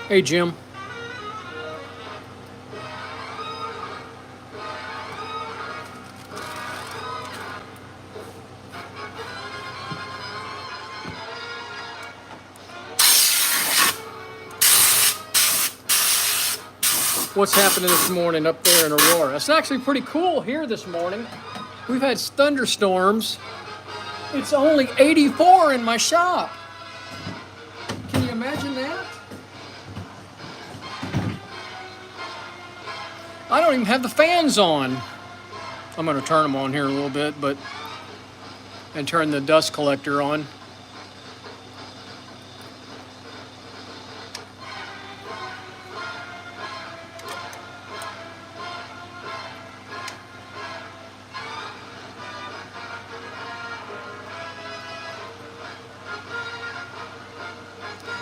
Hey, Jim. What's happening this morning up there in Aurora? It's actually pretty cool here this morning. We've had thunderstorms. It's only 84 in my shop. Can you imagine that? I don't even have the fans on. I'm going to turn them on here a little bit, and turn the dust collector on.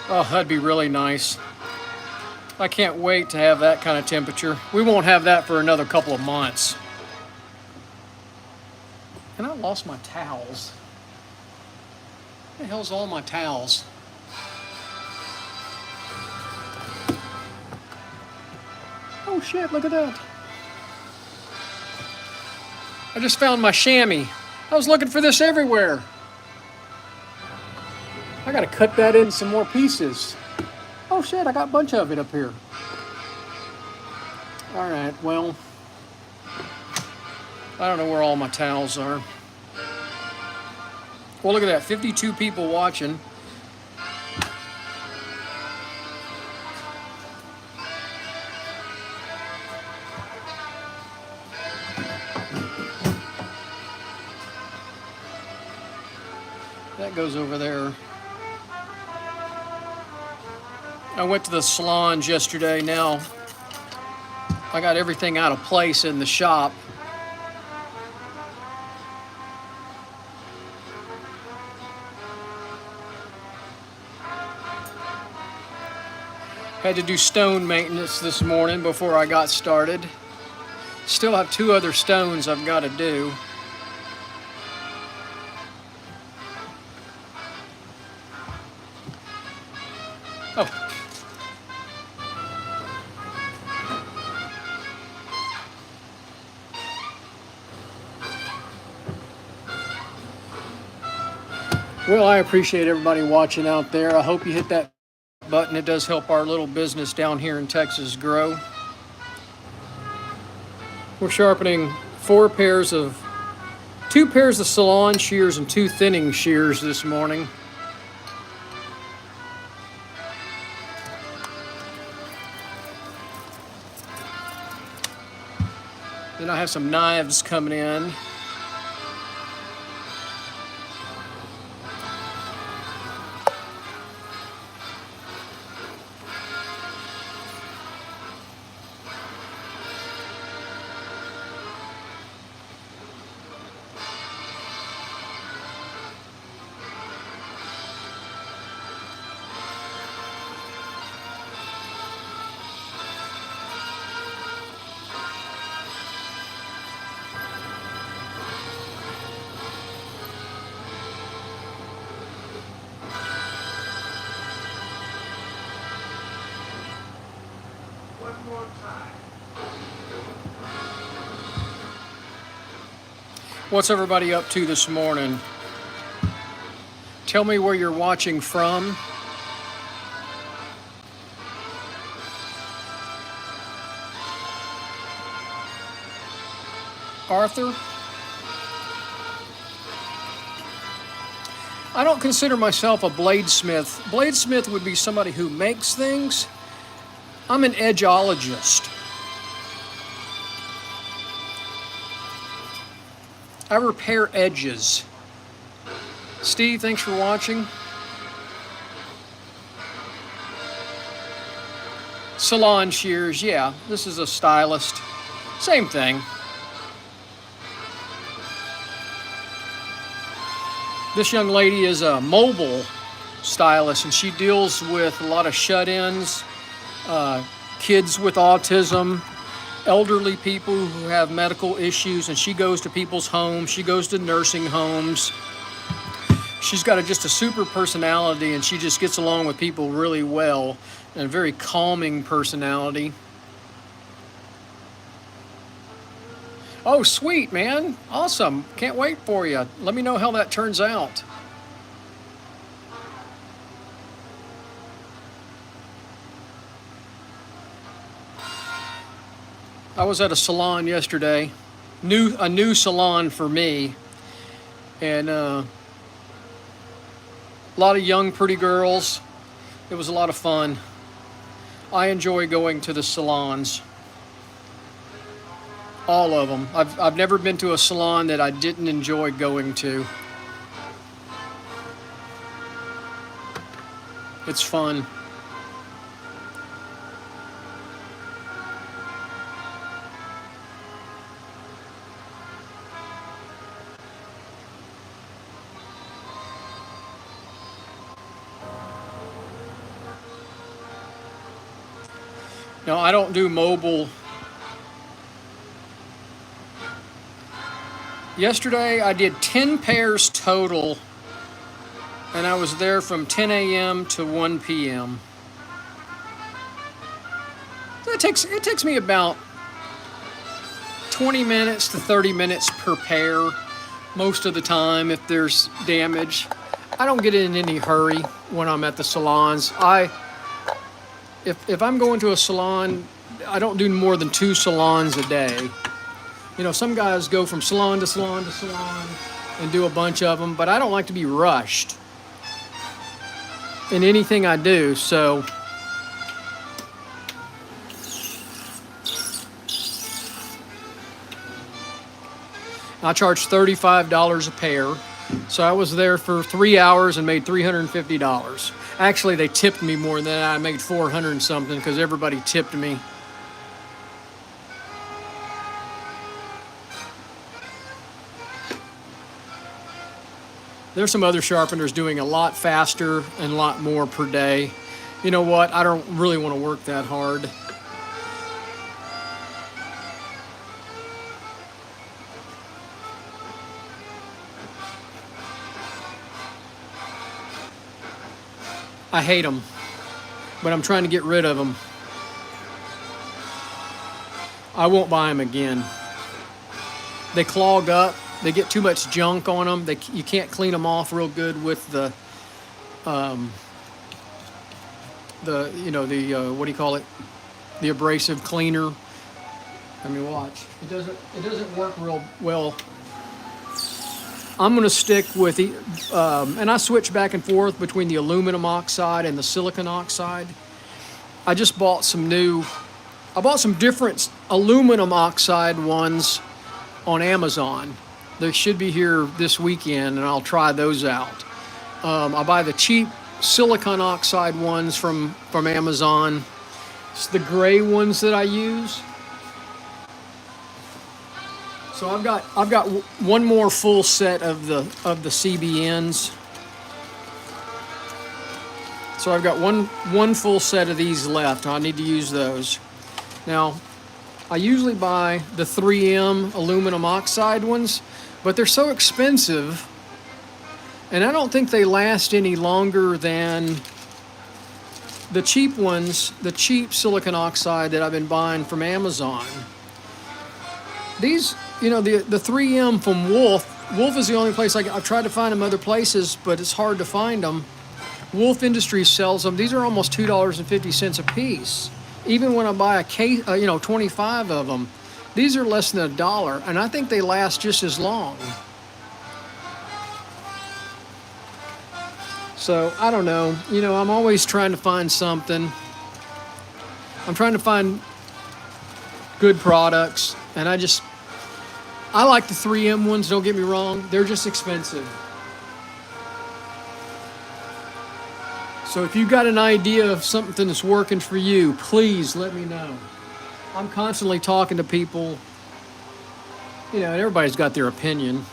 Oh, that'd be really nice. I can't wait to have that kind of temperature. We won't have that for another couple of months. And I lost my towels. Where the hell's all my towels? Oh shit, look at that. I just found my chamois. I was looking for this everywhere. I gotta cut that in some more pieces. Oh shit, I got a bunch of it up here. All right, well, I don't know where all my towels are. Well, look at that, 52 people watching. That goes over there. I went to the salons yesterday. Now I got everything out of place in the shop. Had to do stone maintenance this morning before I got started. Still have 2 other stones I've got to do. Oh. Well, I appreciate everybody watching out there. I hope you hit that button. It does help our little business down here in Texas grow. We're sharpening 2 pairs of Salon Shears and 2 thinning shears this morning. Then I have some knives coming in. What's everybody up to this morning? Tell me where you're watching from. Arthur? I don't consider myself a bladesmith. Bladesmith would be somebody who makes things. I'm an edgeologist. I repair edges. Steve, thanks for watching. Salon Shears, yeah, this is a stylist. Same thing. This young lady is a mobile stylist, and she deals with a lot of shut-ins, kids with autism, elderly people who have medical issues, and she goes to people's homes. She goes to nursing homes. she's got just a super personality, and she just gets along with people really well, and a very calming personality. Oh, sweet, man. Awesome. Can't wait for you. Let me know how that turns out. I was at a salon yesterday, a new salon for me, and a lot of young, pretty girls. It was a lot of fun. I enjoy going to the salons. All of them. I've never been to a salon that I didn't enjoy going to. It's fun. Now, I don't do mobile. Yesterday, I did 10 pairs total, and I was there from 10 a.m. to 1 p.m. It takes me about 20 minutes to 30 minutes per pair most of the time if there's damage. I don't get in any hurry when I'm at the salons. If I'm going to a salon, I don't do more than 2 salons a day. You know, some guys go from salon to salon to salon and do a bunch of them, but I don't like to be rushed in anything I do, so I charge $35 a pair. So I was there for 3 hours and made $350. Actually, they tipped me more than that. I made $400 and something because everybody tipped me. There's some other sharpeners doing a lot faster and a lot more per day. You know what? I don't really want to work that hard. I hate them, but I'm trying to get rid of them. I won't buy them again. They clog up. They get too much junk on them. You can't clean them off real good with the what do you call it? The abrasive cleaner. I mean, watch. It doesn't work real well. I'm going to stick with the, and I switch back and forth between the aluminum oxide and the silicon oxide. I just bought some different aluminum oxide ones on Amazon. They should be here this weekend, and I'll try those out. I buy the cheap silicon oxide ones from Amazon. It's the gray ones that I use. So I've got one more full set of the CBNs. So I've got one full set of these left. I need to use those. Now, I usually buy the 3M aluminum oxide ones, but they're so expensive, and I don't think they last any longer than the cheap ones, the cheap silicon oxide that I've been buying from Amazon. These, the 3M from Wolf is the only place I've tried to find them other places, but it's hard to find them. Wolf Industries sells them. These are almost $2.50 a piece. Even when I buy a case, 25 of them, these are less than $1, and I think they last just as long. So, I don't know. I'm always trying to find something. I'm trying to find good products, and I like the 3M ones, don't get me wrong. They're just expensive. So if you've got an idea of something that's working for you, please let me know. I'm constantly talking to people, and everybody's got their opinion.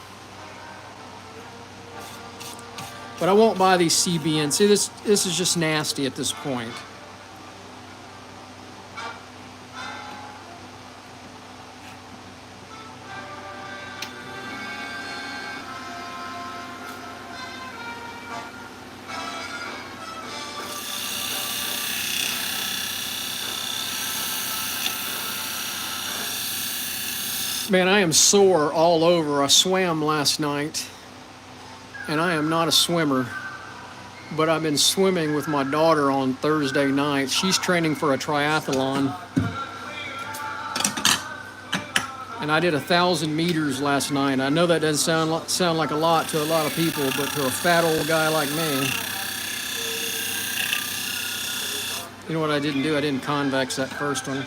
But I won't buy these CBNs. See, this is just nasty at this point. Man, I am sore all over. I swam last night, and I am not a swimmer, but I've been swimming with my daughter on Thursday night. She's training for a triathlon, and I did 1,000 meters last night. I know that doesn't sound like a lot to a lot of people, but to a fat old guy like me, you know what I didn't do? I didn't convex that first one.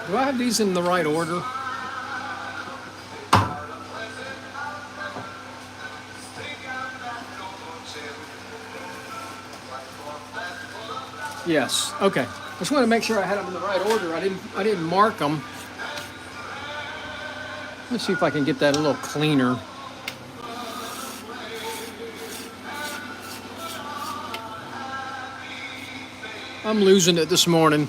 Do I have these in the right order? Yes. Okay. I just want to make sure I had them in the right order. I didn't mark them. Let's see if I can get that a little cleaner. I'm losing it this morning.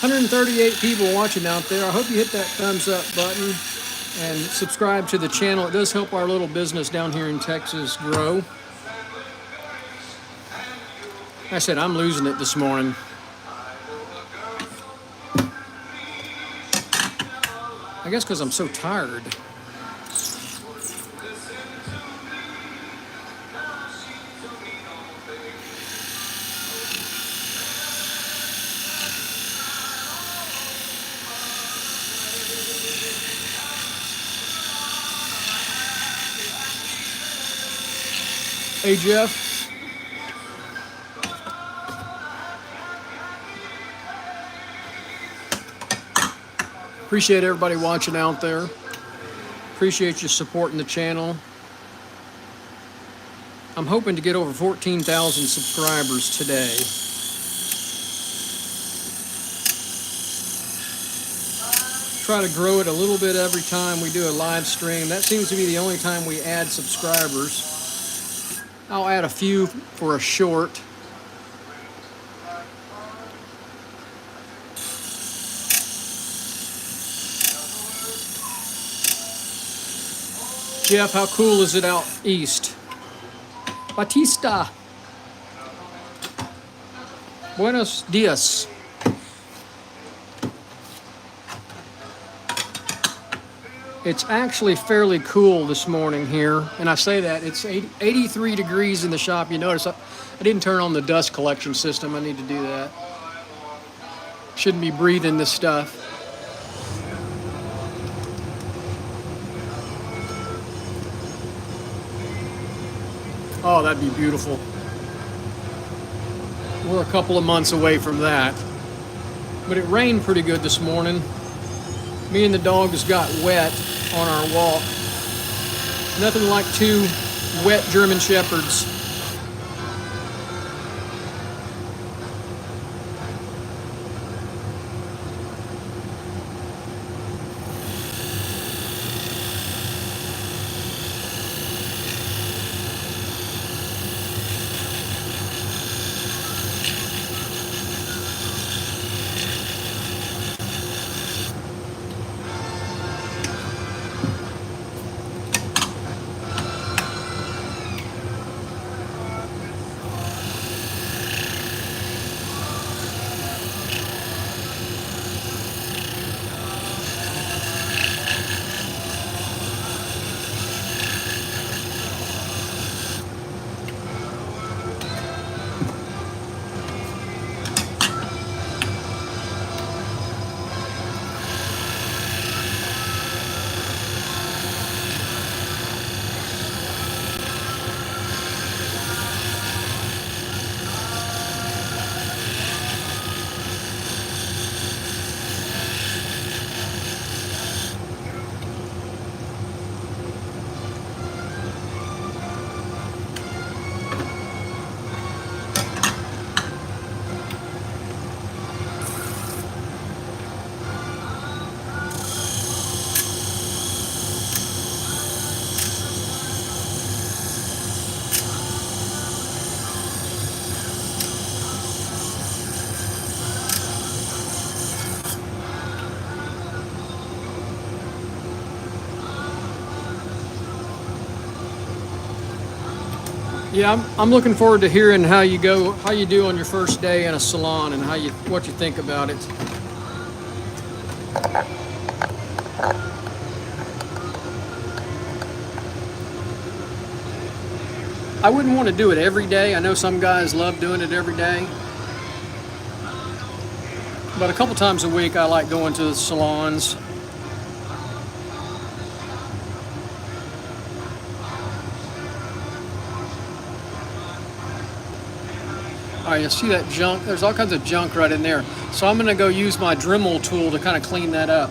$138 people watching out there. I hope you hit that thumbs up button and subscribe to the channel. It does help our little business down here in Texas grow. Like I said, I'm losing it this morning. I guess because I'm so tired. Hey, Jeff. Appreciate everybody watching out there. Appreciate you supporting the channel. I'm hoping to get over 14,000 subscribers today. Try to grow it a little bit every time we do a live stream. That seems to be the only time we add subscribers. I'll add a few for a short. Jeff, how cool is it out east? Batista. Buenos dias. It's actually fairly cool this morning here, and I say that it's 83 degrees in the shop. You notice I didn't turn on the dust collection system. I need to do that. Shouldn't be breathing this stuff. Oh, that'd be beautiful. We're a couple of months away from that. But it rained pretty good this morning. Me and the dogs got wet on our walk. Nothing like two wet German Shepherds. Yeah, I'm looking forward to hearing how you do on your first day in a salon, and what you think about it. I wouldn't want to do it every day. I know some guys love doing it every day. But a couple times a week I like going to the salons. All right, you see that junk? There's all kinds of junk right in there. So I'm going to go use my Dremel tool to kind of clean that up.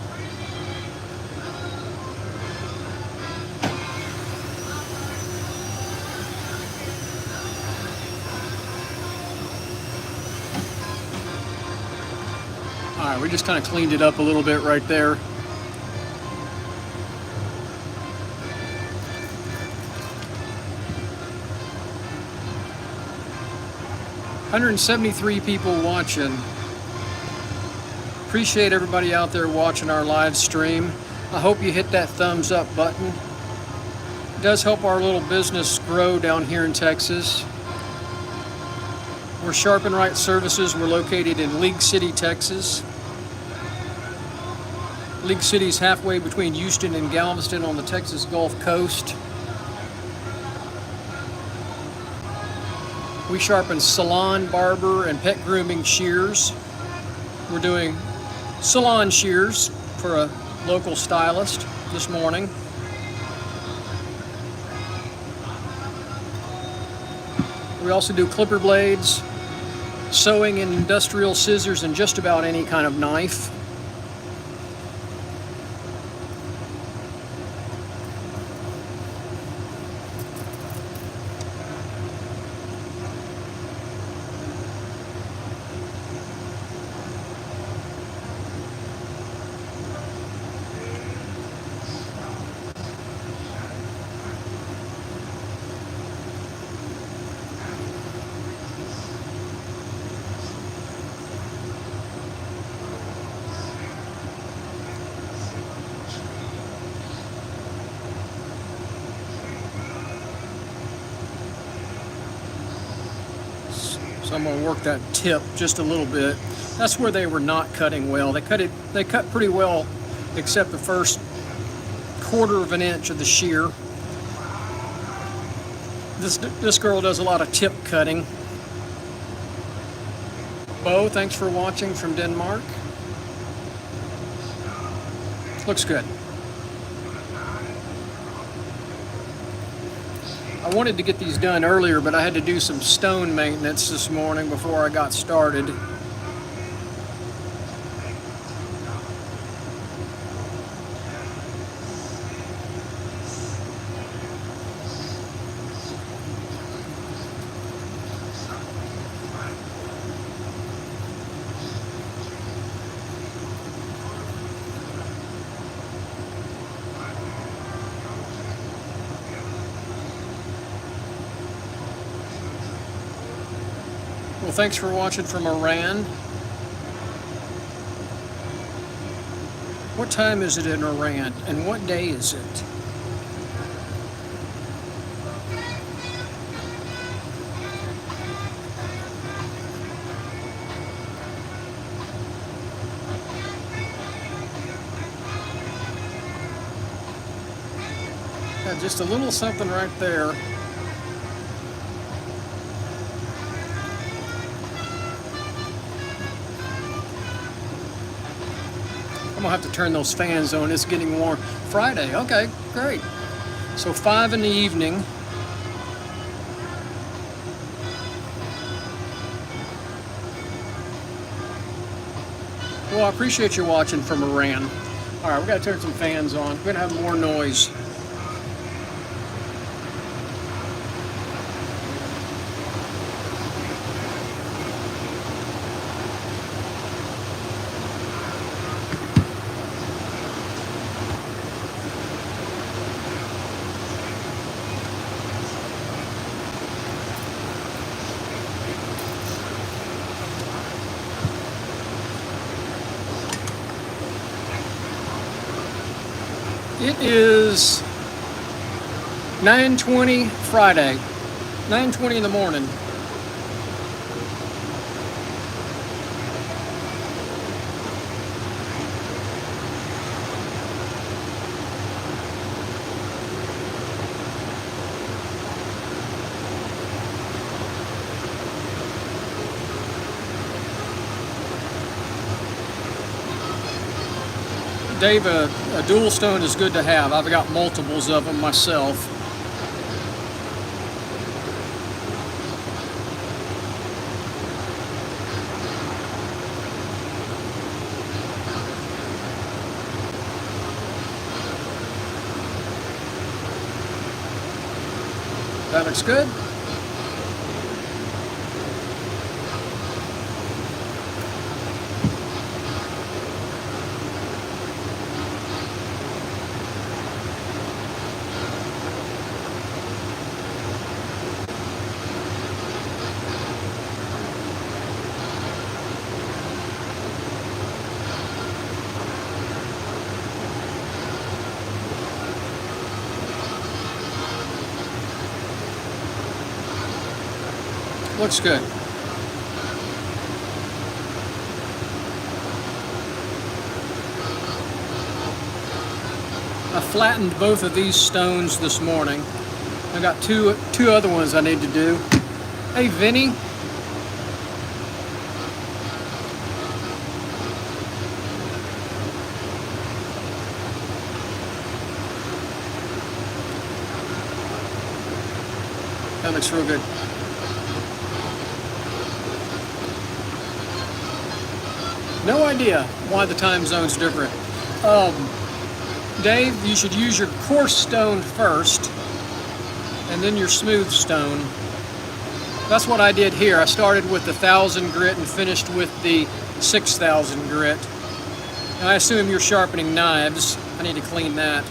All right, we just kind of cleaned it up a little bit right there. $173 people watching. Appreciate everybody out there watching our live stream. I hope you hit that thumbs up button. It does help our little business grow down here in Texas. We're Sharpen Right Services. We're located in League City, Texas. League City is halfway between Houston and Galveston on the Texas Gulf Coast. We sharpen salon, barber, and pet grooming shears. We're doing salon shears for a local stylist this morning. We also do clipper blades, sewing and industrial scissors, and just about any kind of knife. So I'm going to work that tip just a little bit. That's where they were not cutting well. They cut pretty well, except the first quarter of an inch of the shear. This girl does a lot of tip cutting. Bo, thanks for watching from Denmark. Looks good. I wanted to get these done earlier, but I had to do some stone maintenance this morning before I got started. Well, thanks for watching from Iran. What time is it in Iran, and what day is it? Got just a little something right there. I'm gonna have to turn those fans on. It's getting warm. Friday, okay, great. So 5 in the evening. Well, I appreciate you watching from Iran. All right, we gotta turn some fans on. We're gonna have more noise. It is 9:20 Friday. 9:20 in the morning. Dave, a dual stone is good to have. I've got multiples of them myself. That looks good. Looks good. I flattened both of these stones this morning. I got two other ones I need to do. Hey, Vinny. That looks real good. No idea why the time zone's different. Dave, you should use your coarse stone first and then your smooth stone. That's what I did here. I started with the 1,000 grit and finished with the 6,000 grit. And I assume you're sharpening knives. I need to clean that.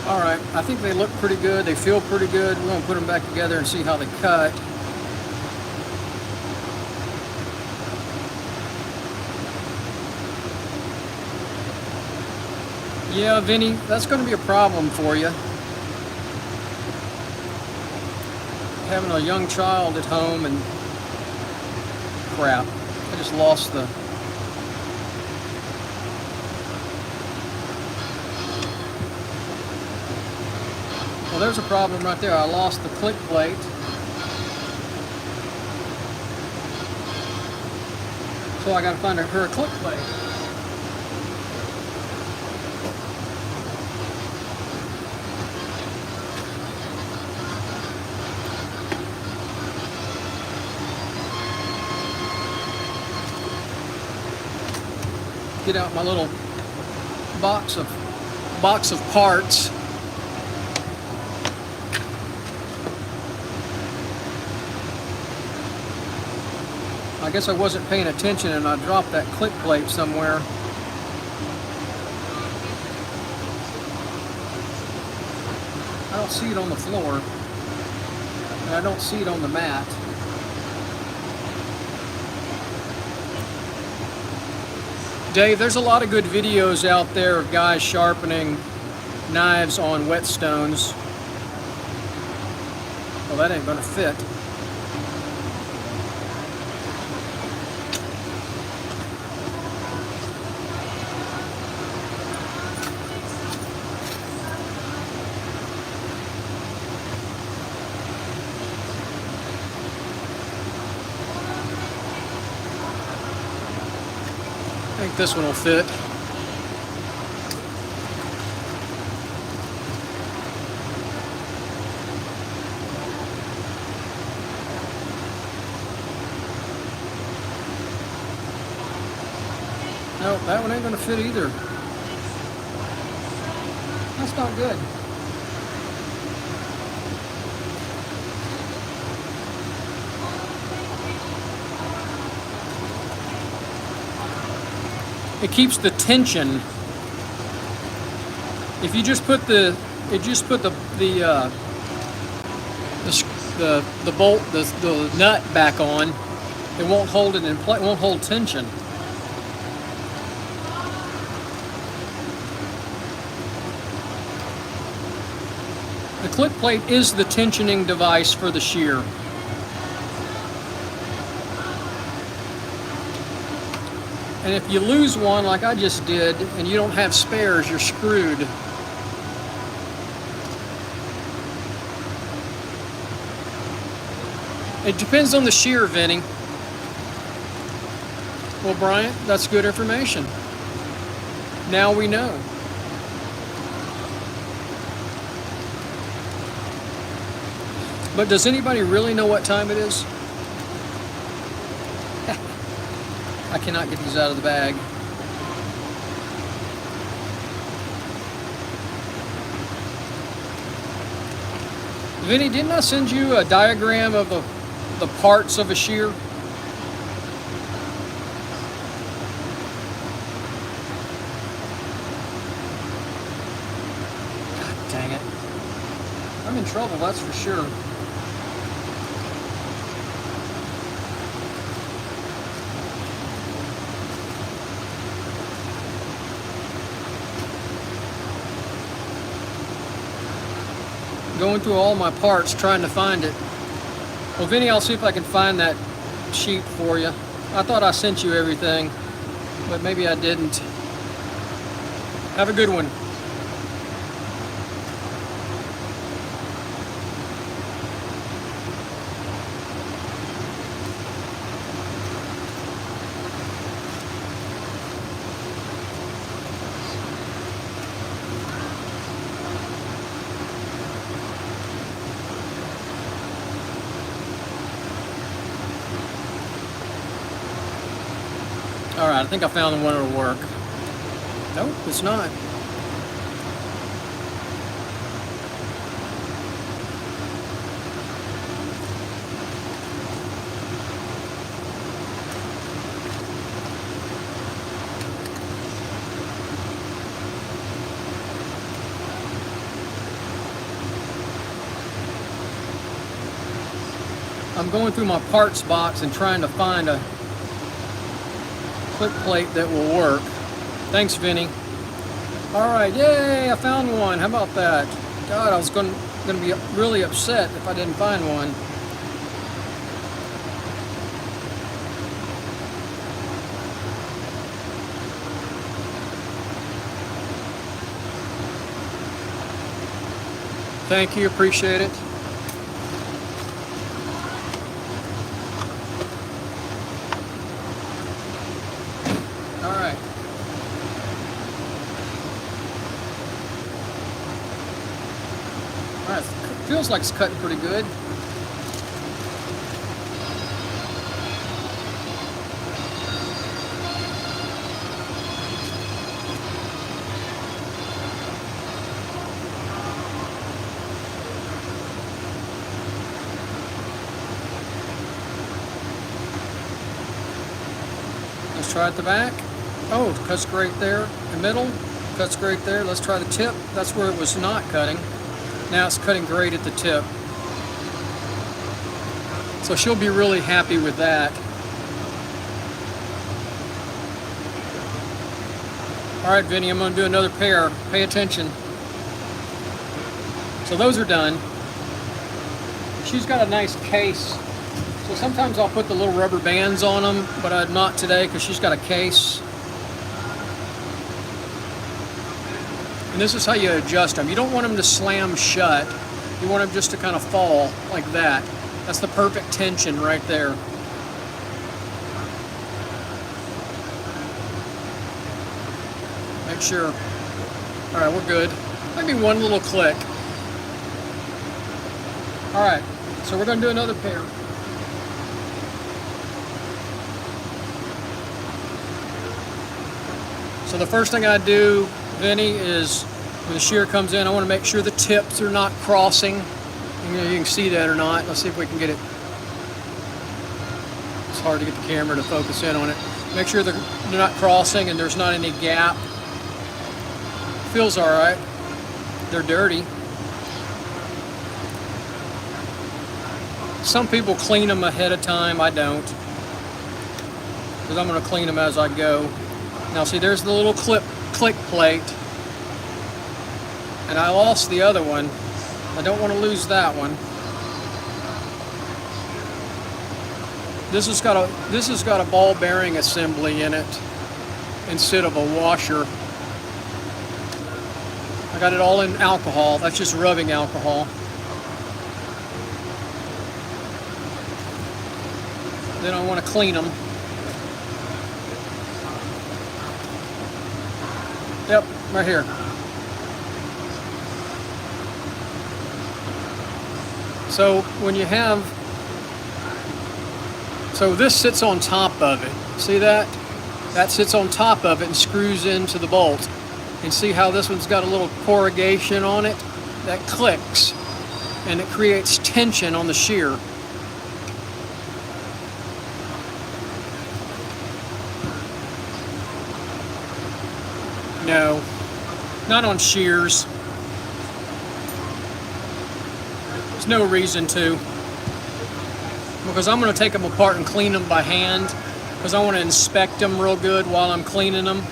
All right, I think they look pretty good. They feel pretty good. We're gonna put them back together and see how they cut. Yeah, Vinny, that's gonna be a problem for you. Having a young child at home and crap. I just lost the... Well, there's a problem right there. I lost the click plate. So I gotta find her a click plate. Get out my little box of parts. I guess I wasn't paying attention and I dropped that click plate somewhere. I don't see it on the floor, and I don't see it on the mat. Dave, there's a lot of good videos out there of guys sharpening knives on whetstones. Well, that ain't gonna fit. I think this one will fit. No, that one ain't gonna fit either. That's not good. It keeps the tension. If you just put the bolt, the nut back on, it won't hold it in place. It won't hold tension. The click plate is the tensioning device for the shear. And if you lose one like I just did and you don't have spares, you're screwed. It depends on the shear, Vinny. Well, Bryant, that's good information. Now we know. But does anybody really know what time it is? I cannot get these out of the bag. Vinny, didn't I send you a diagram of the parts of a shear? God dang it. I'm in trouble, that's for sure. Going through all my parts trying to find it. Well, Vinny, I'll see if I can find that sheet for you. I thought I sent you everything, but maybe I didn't. Have a good one. All right, I think I found the one that'll work. Nope, it's not. I'm going through my parts box and trying to find a click plate that will work. Thanks, Vinny. All right, yay, I found one. How about that? God, I was going to be really upset if I didn't find one. Thank you, appreciate it. Feels like it's cutting pretty good. Let's try at the back. Oh, it cuts great there. The middle cuts great there. Let's try the tip. That's where it was not cutting. Now it's cutting great at the tip. So she'll be really happy with that. All right, Vinny, I'm going to do another pair. Pay attention. So those are done. She's got a nice case. So sometimes I'll put the little rubber bands on them, but I'm not today because she's got a case. And this is how you adjust them. You don't want them to slam shut. You want them just to kind of fall like that. That's the perfect tension right there. Make sure. All right, we're good. Maybe one little click. All right, so we're going to do another pair. So the first thing I do, Vinny, is when the shear comes in, I want to make sure the tips are not crossing. You can see that or not. Let's see if we can get it. It's hard to get the camera to focus in on it. Make sure they're not crossing and there's not any gap. Feels all right. They're dirty. Some people clean them ahead of time. I don't, because I'm going to clean them as I go. Now see, there's the little click plate, and I lost the other one. I don't want to lose that one. This has got a ball bearing assembly in it instead of a washer. I got it all in alcohol. That's just rubbing alcohol. Then I want to clean them. Yep, right here. So when you have, so this sits on top of it. See that? That sits on top of it and screws into the bolt. And see how this one's got a little corrugation on it? That clicks and it creates tension on the shear. No, not on shears. There's no reason to, because I'm going to take them apart and clean them by hand, because I want to inspect them real good while I'm cleaning them.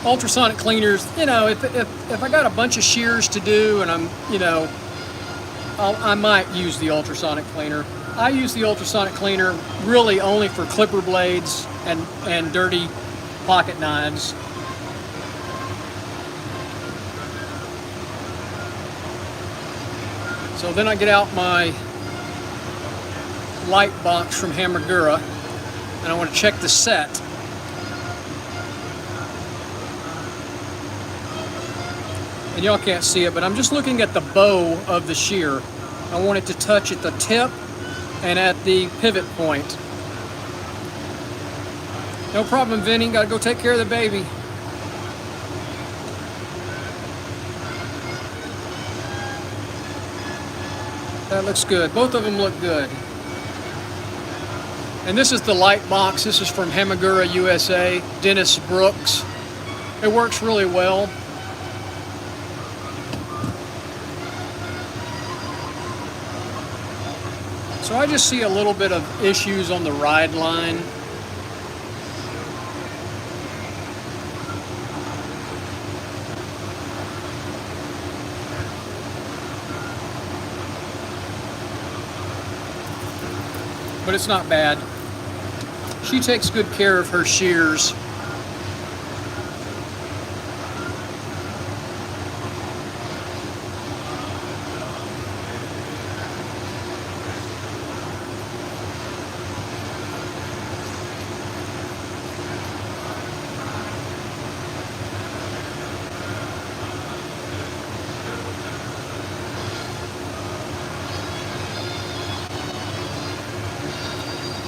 Ultrasonic cleaners, you know, if I got a bunch of shears to do and I'm, you know, I might use the ultrasonic cleaner. I use the ultrasonic cleaner really only for clipper blades and dirty pocket knives. So then I get out my light box from Hamagura and I want to check the set. And y'all can't see it, but I'm just looking at the bow of the shear. I want it to touch at the tip and at the pivot point. No problem, Vinny. Gotta go take care of the baby. That looks good. Both of them look good. And this is the light box. This is from Hamagura USA, Dennis Brooks. It works really well. So I just see a little bit of issues on the ride line. But it's not bad. She takes good care of her shears.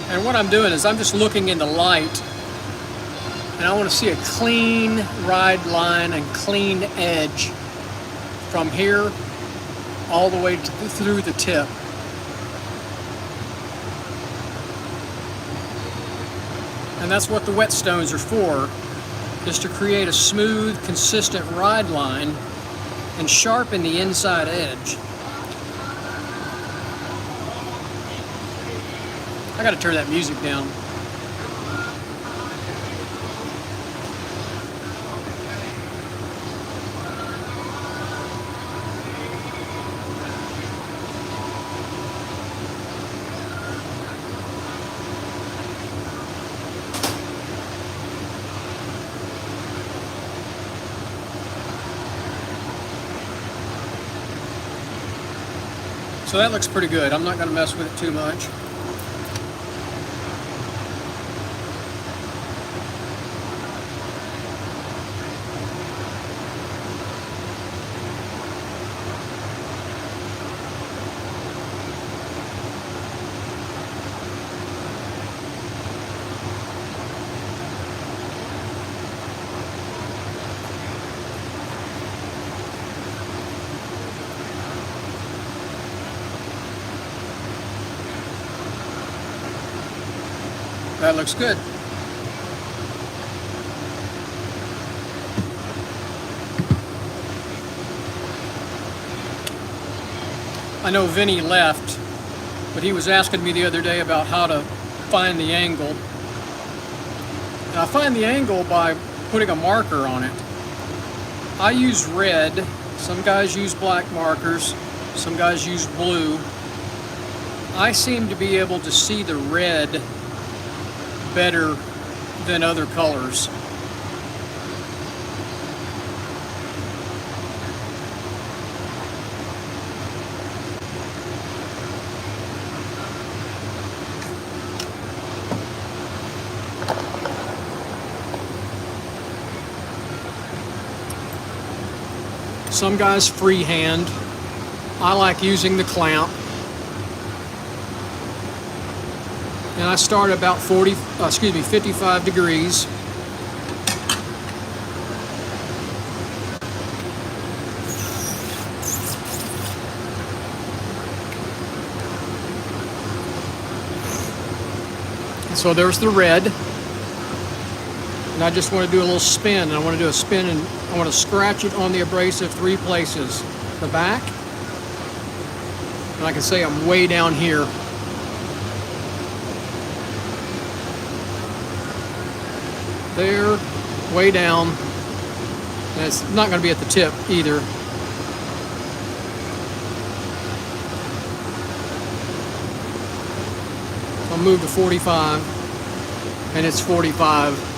And what I'm doing is I'm just looking in the light and I want to see a clean ride line and clean edge from here all the way through the tip. And that's what the whetstones are for, is to create a smooth, consistent ride line and sharpen the inside edge. I gotta turn that music down. So that looks pretty good. I'm not gonna mess with it too much. That looks good. I know Vinny left, but he was asking me the other day about how to find the angle. And I find the angle by putting a marker on it. I use red. Some guys use black markers. Some guys use blue. I seem to be able to see the red better than other colors. Some guys freehand. I like using the clamp. And I start about 55 degrees. So there's the red. And I just want to do a little spin. And I want to do a spin and I want to scratch it on the abrasive 3 places. The back. And I can say I'm way down here. There, way down. And it's not going to be at the tip either. So I'll move to 45. And it's 45.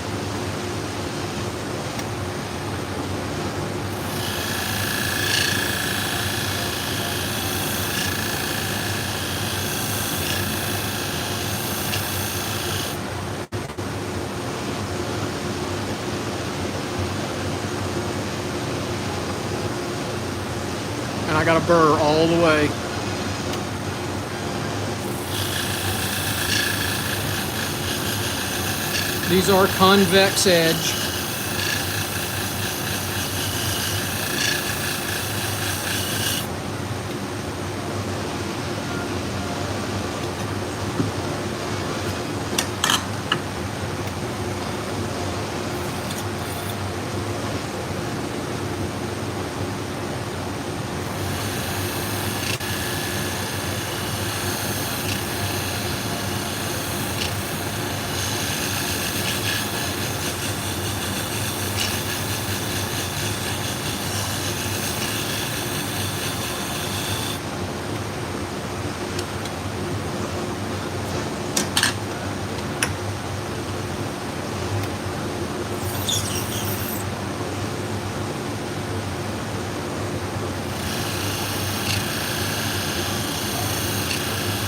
And I got a burr all the way. These are convex edge.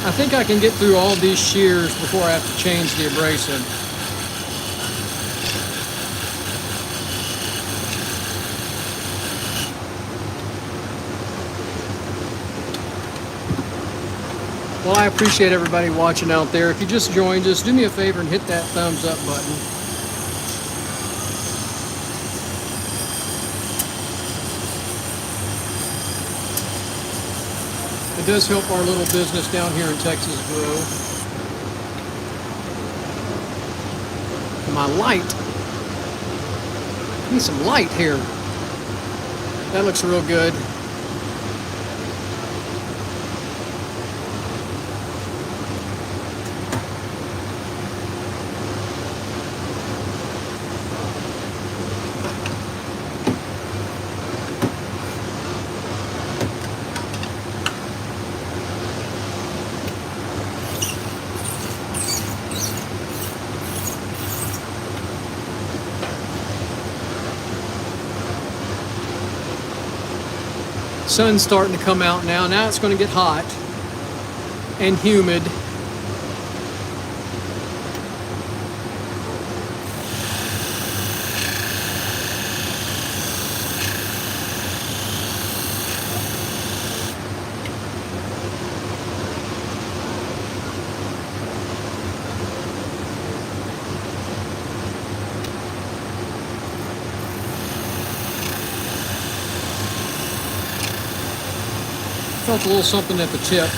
I think I can get through all these shears before I have to change the abrasive. Well, I appreciate everybody watching out there. If you just joined us, do me a favor and hit that thumbs up button. It does help our little business down here in Texas grow. And my light. I need some light here. That looks real good. Sun's starting to come out now. Now it's going to get hot and humid. Felt a little something at the tip.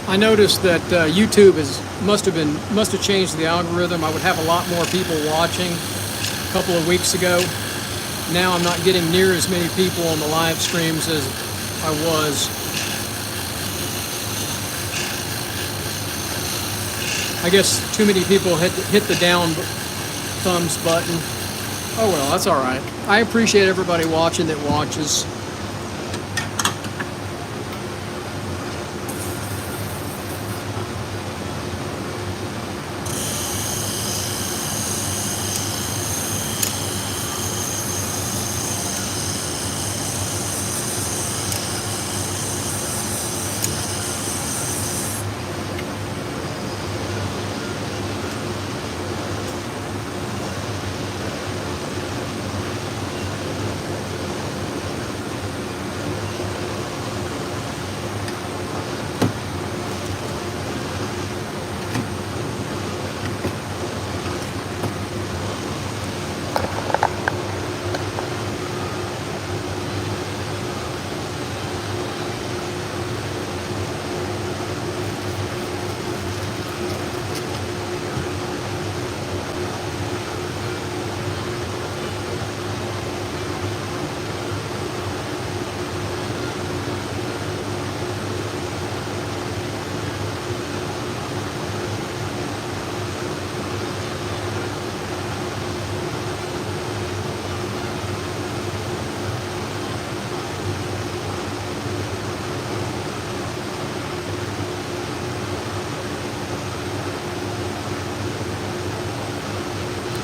I noticed that YouTube must have changed the algorithm. I would have a lot more people watching a couple of weeks ago. Now I'm not getting near as many people on the live streams as I was. I guess too many people hit the down thumbs button. Oh well, that's all right. I appreciate everybody watching that watches.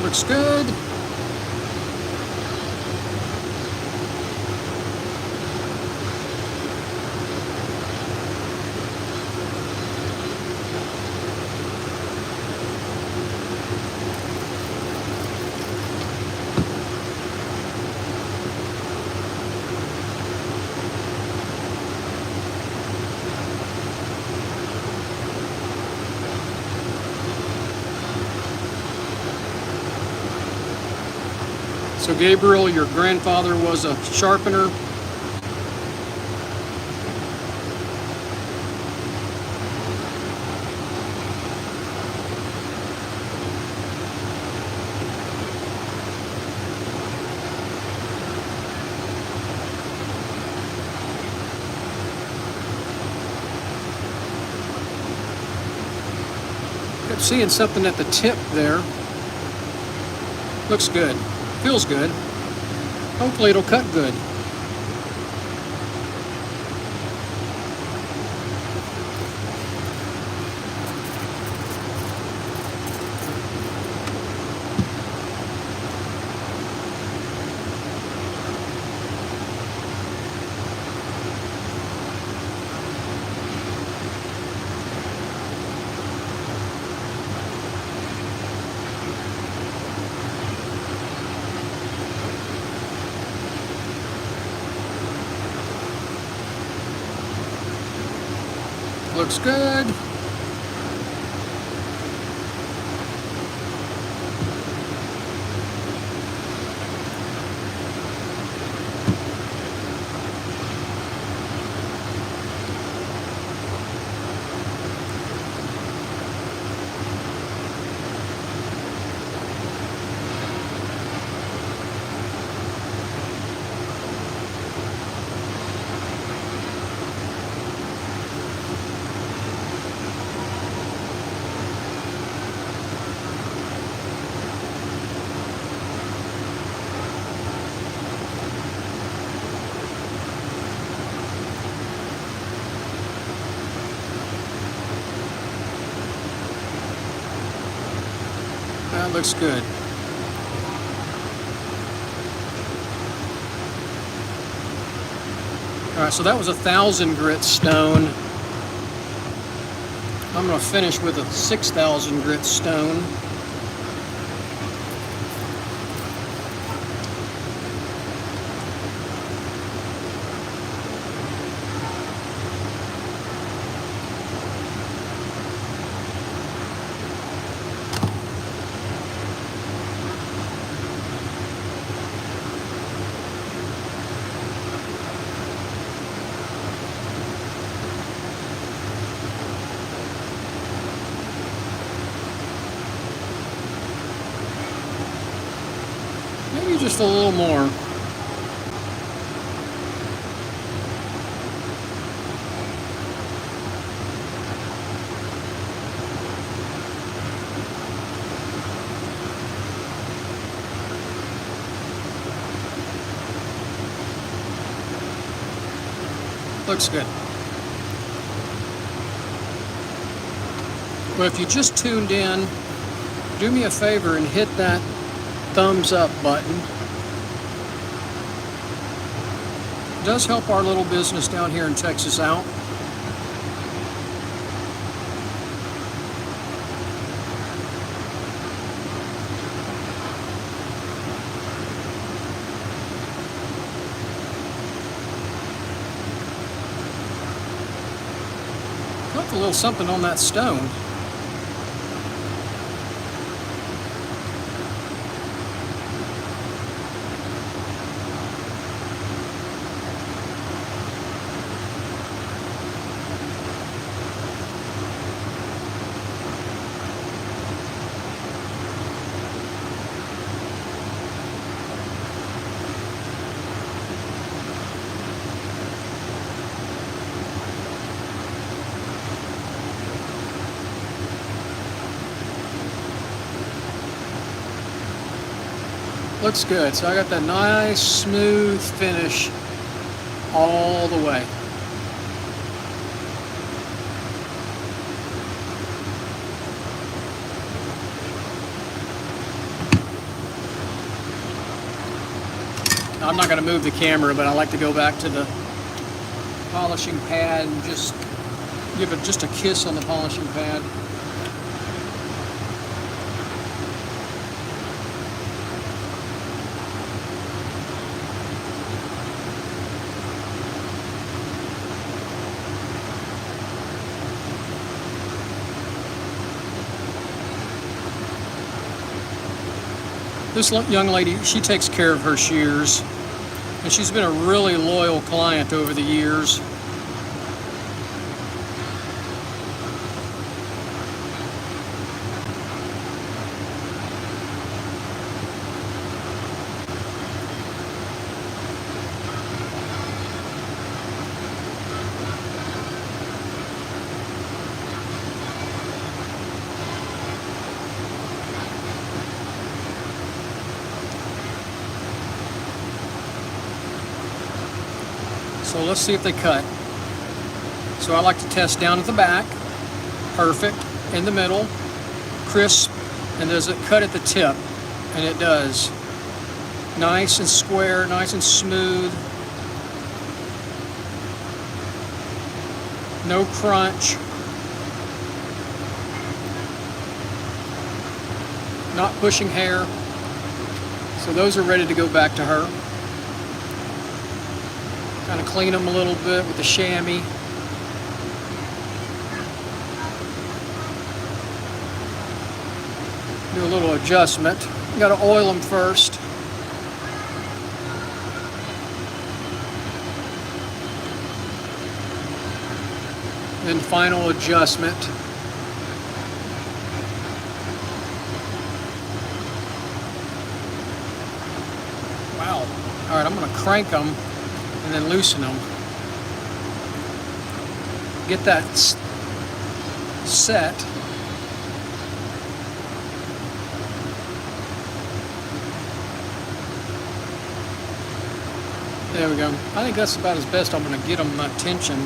Looks good. So Gabriel, your grandfather was a sharpener. Kept seeing something at the tip there. Looks good. Feels good. Hopefully it'll cut good. Looks good. That looks good. All right, so that was 1,000 grit stone. I'm going to finish with a 6,000 grit stone. Just a little more. Looks good. Well, if you just tuned in, do me a favor and hit that thumbs up button. It does help our little business down here in Texas out. Left a little something on that stone. Looks good. So I got that nice smooth finish all the way. I'm not going to move the camera, but I like to go back to the polishing pad and just give it just a kiss on the polishing pad. This young lady, she takes care of her shears, and she's been a really loyal client over the years. So let's see if they cut. So I like to test down at the back, perfect, in the middle, crisp, and does it cut at the tip? And it does. Nice and square, nice and smooth. No crunch. Not pushing hair. So those are ready to go back to her. Kind of clean them a little bit with the chamois. Do a little adjustment. You got to oil them first. Then final adjustment. Wow. All right, I'm going to crank them and then loosen them. Get that set. There we go. I think that's about as best I'm going to get them that tension.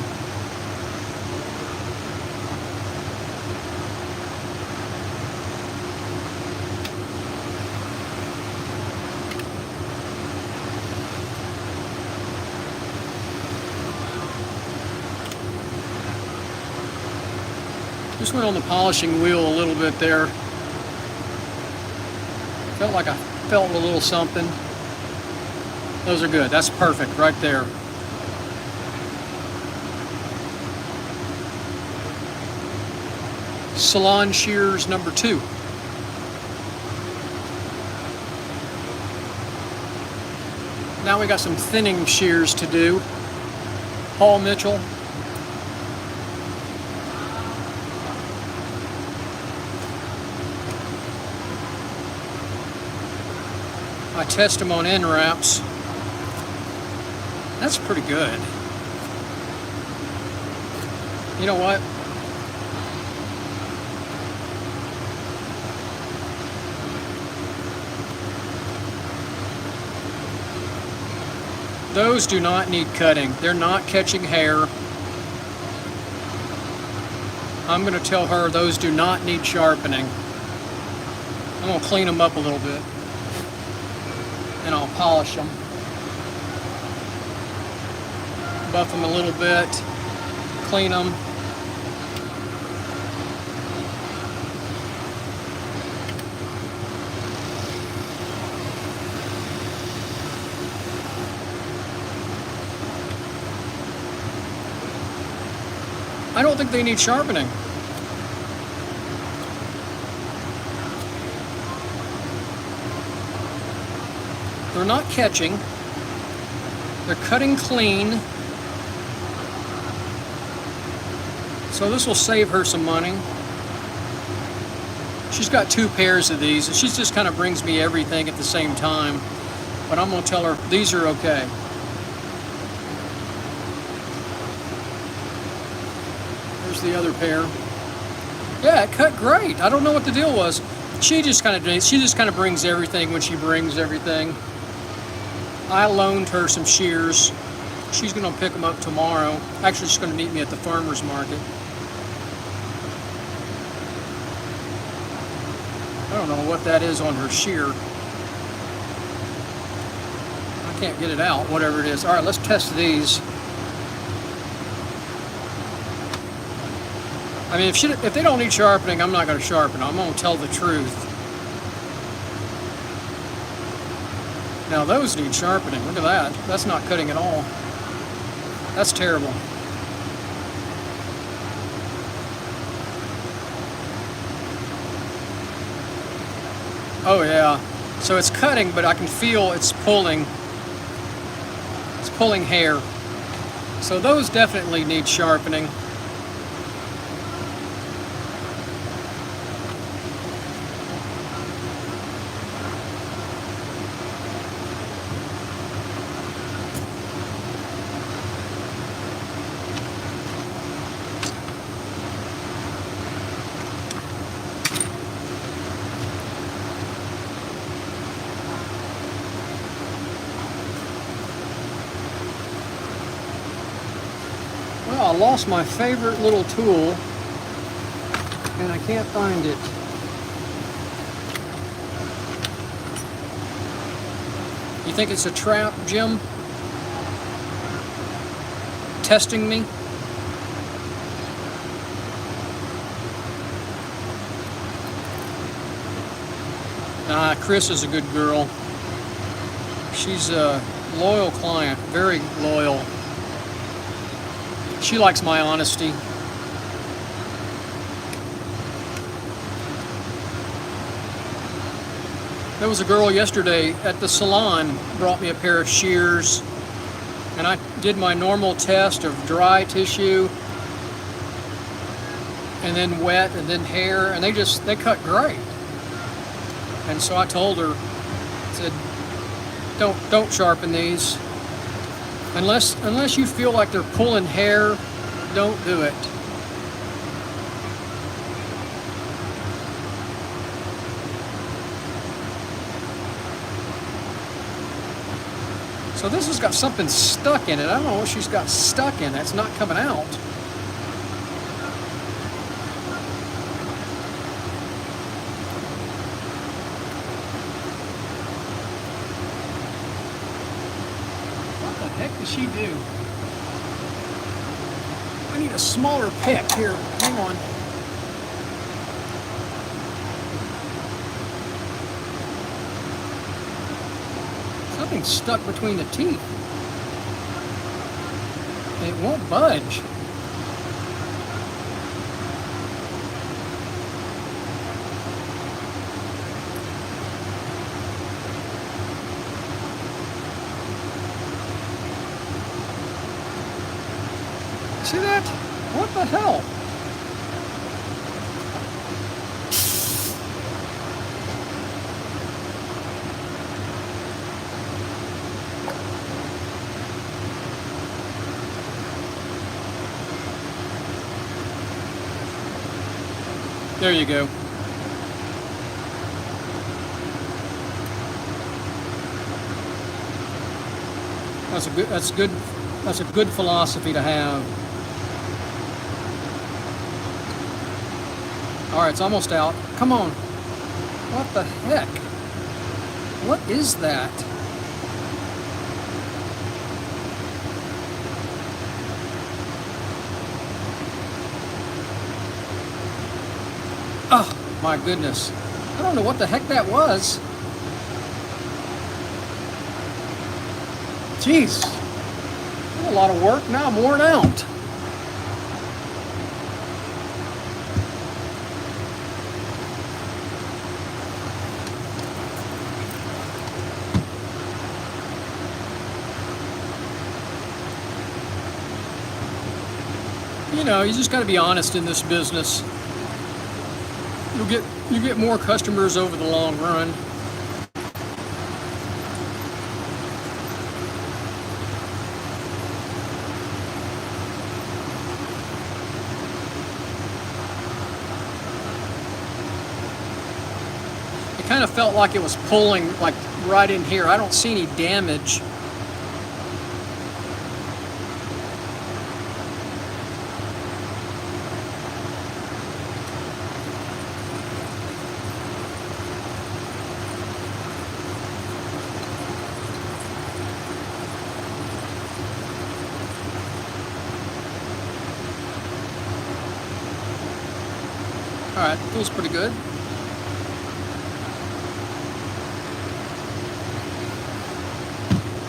Just went on the polishing wheel a little bit there. Felt like I felt a little something. Those are good. That's perfect right there. Salon Shears number 2. Now we got some thinning shears to do. Paul Mitchell. I test them on end wraps. That's pretty good. You know what? Those do not need cutting. They're not catching hair. I'm going to tell her those do not need sharpening. I'm going to clean them up a little bit. And I'll polish them. Buff them a little bit. Clean them. I don't think they need sharpening. They're not catching. They're cutting clean. So this will save her some money. She's got 2 pairs of these, and she just kind of brings me everything at the same time. But I'm going to tell her these are okay. There's the other pair. Yeah, it cut great. I don't know what the deal was. She just kind of brings everything when she brings everything. I loaned her some shears. She's going to pick them up tomorrow. Actually, she's going to meet me at the farmer's market. I don't know what that is on her shear. I can't get it out, whatever it is. All right, let's test these. I mean, if they don't need sharpening, I'm not going to sharpen them. I'm going to tell the truth. Now those need sharpening. Look at that. That's not cutting at all. That's terrible. Oh yeah. So it's cutting, but I can feel it's pulling. It's pulling hair. So those definitely need sharpening. Well, I lost my favorite little tool, and I can't find it. You think it's a trap, Jim? Testing me? Nah, Chris is a good girl. She's a loyal client, very loyal. She likes my honesty. There was a girl yesterday at the salon, brought me a pair of shears, and I did my normal test of dry tissue, and then wet, and then hair, and they cut great. And so I told her, I said, don't sharpen these. Unless you feel like they're pulling hair, don't do it. So this has got something stuck in it. I don't know what she's got stuck in it. It's not coming out. What the heck does she do? I need a smaller pick here. Hang on. Something's stuck between the teeth. It won't budge. See that? What the hell? There you go. That's a good philosophy to have. All right, it's almost out. Come on. What the heck? What is that? Oh, my goodness. I don't know what the heck that was. Jeez. That's a lot of work. Now I'm worn out. You know, you just got to be honest in this business. You get more customers over the long run. It kind of felt like it was pulling like right in here. I don't see any damage. All right, feels pretty good.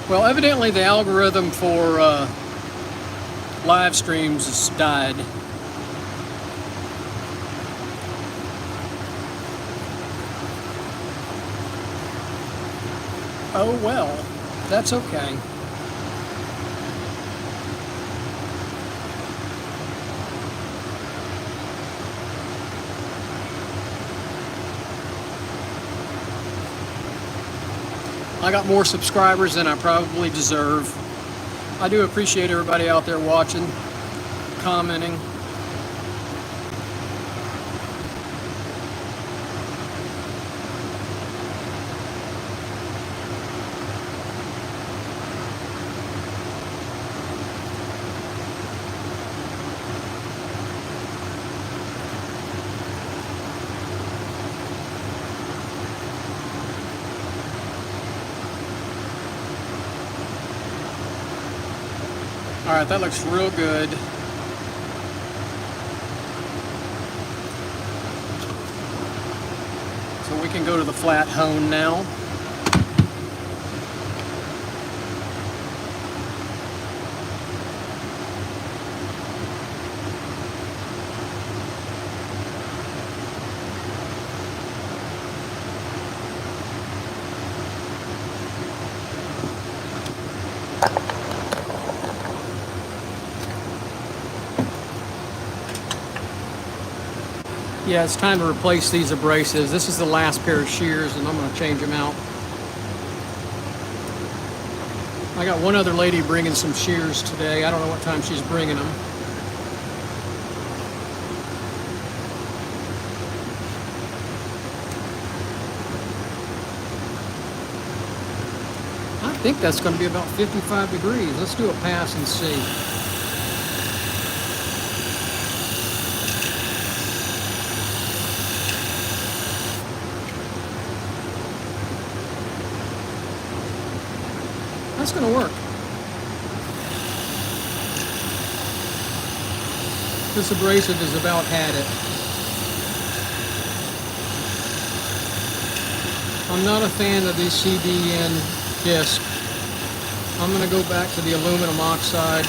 Well, evidently the algorithm for live streams has died. Oh well, that's okay. I got more subscribers than I probably deserve. I do appreciate everybody out there watching, commenting. All right, that looks real good. So we can go to the flat hone now. Yeah, it's time to replace these abrasives. This is the last pair of shears, and I'm going to change them out. I got one other lady bringing some shears today. I don't know what time she's bringing them. I think that's going to be about 55 degrees. Let's do a pass and see. That's going to work. This abrasive has about had it. I'm not a fan of the CDN disc. I'm going to go back to the aluminum oxide.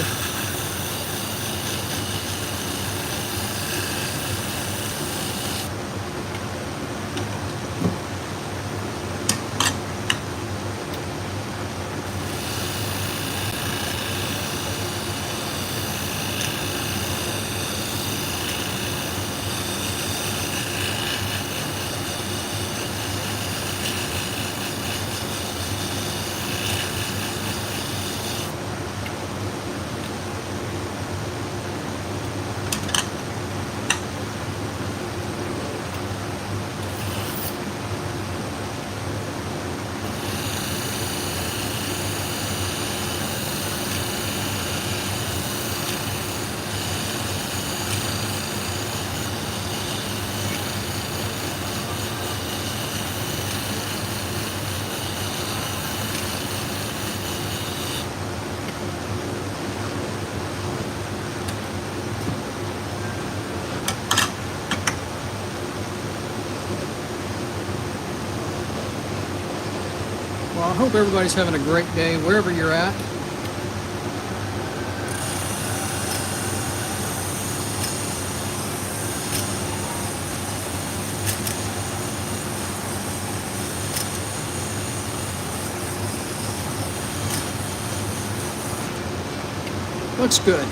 hope everybody's having a great day wherever you're at. Looks good.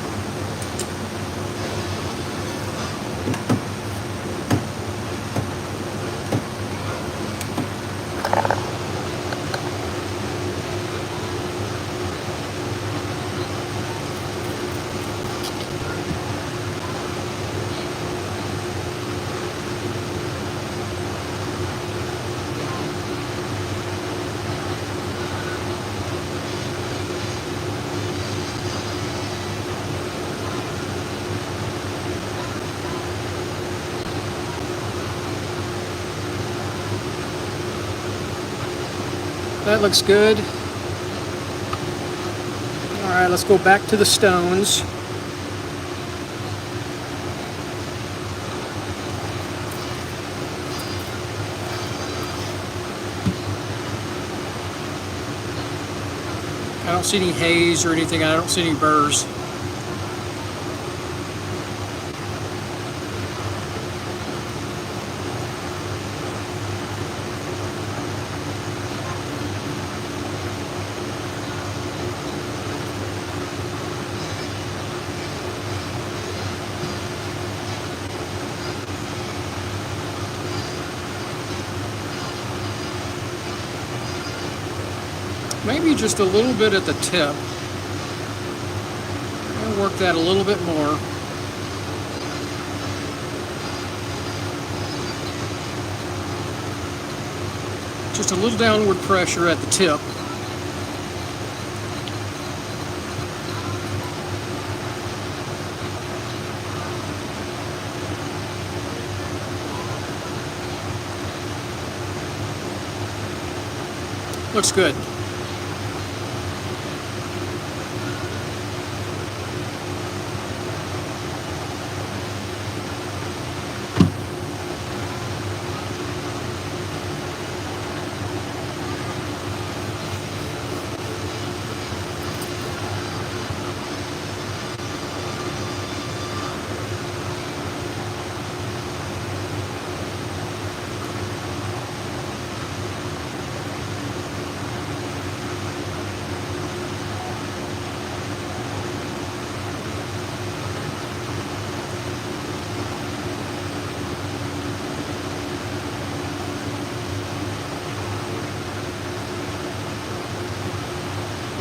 That looks good. All right, let's go back to the stones. I don't see any haze or anything. I don't see any burrs. Maybe just a little bit at the tip. I'll work that a little bit more. Just a little downward pressure at the tip. Looks good.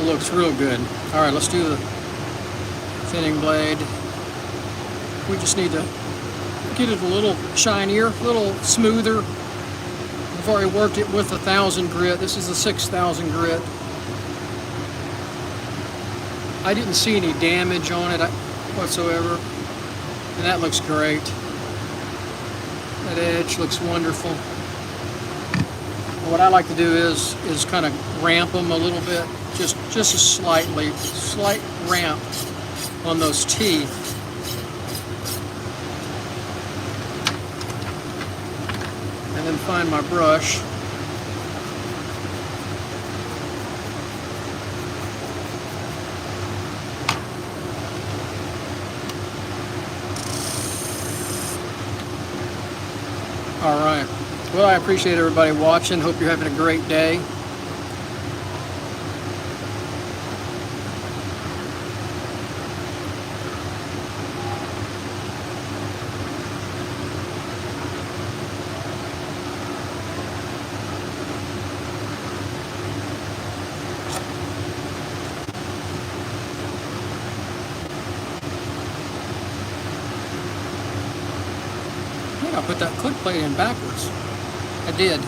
Looks real good. All right, let's do the thinning blade. We just need to get it a little shinier, a little smoother. I've already worked it with 1,000 grit. This is a 6,000 grit. I didn't see any damage on it whatsoever, and that looks great. That edge looks wonderful. What I like to do is kind of ramp them a little bit. Just a slight ramp on those teeth. And then find my brush. All right. Well, I appreciate everybody watching. Hope you're having a great day. I put that clip plate in backwards. I did.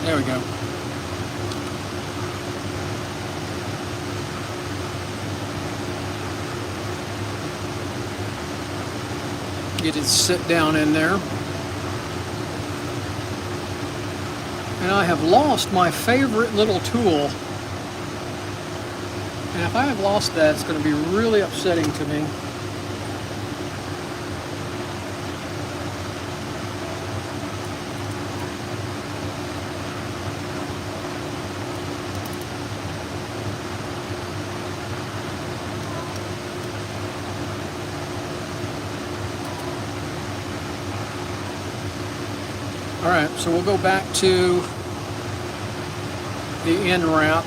There we go. Get it sit down in there. And I have lost my favorite little tool. And if I have lost that, it's going to be really upsetting to me. Alright, so we'll go back to the end wrap.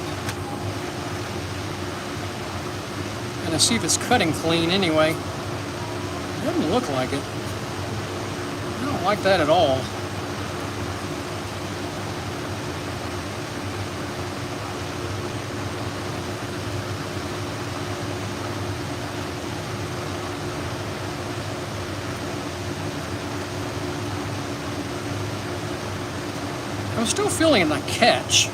And see if it's cutting clean anyway. It doesn't look like it. I don't like that at all. I'm still feeling the catch.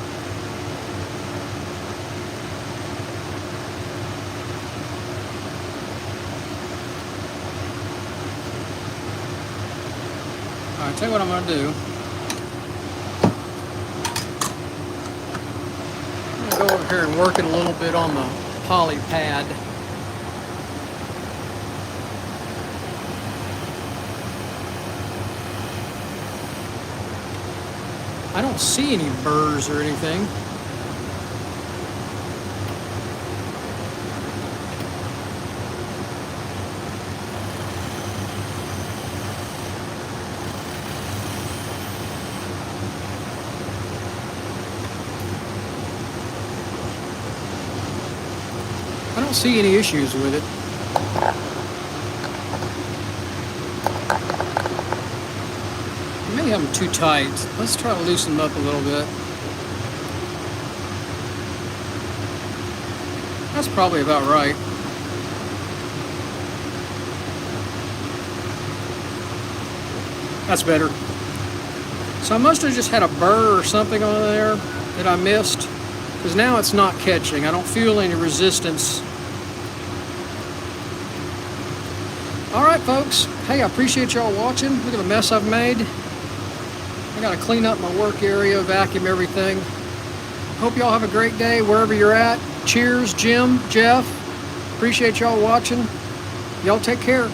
I'll tell you what I'm going to do. I'm going to go over here and work it a little bit on the poly pad. I don't see any burrs or anything. I don't see any issues with it. Maybe I'm too tight. Let's try to loosen them up a little bit. That's probably about right. That's better. So I must have just had a burr or something on there that I missed, because now it's not catching. I don't feel any resistance. Alright folks, hey, I appreciate y'all watching. Look at the mess I've made. I gotta clean up my work area, vacuum everything. Hope y'all have a great day wherever you're at. Cheers, Jim, Jeff. Appreciate y'all watching. Y'all take care.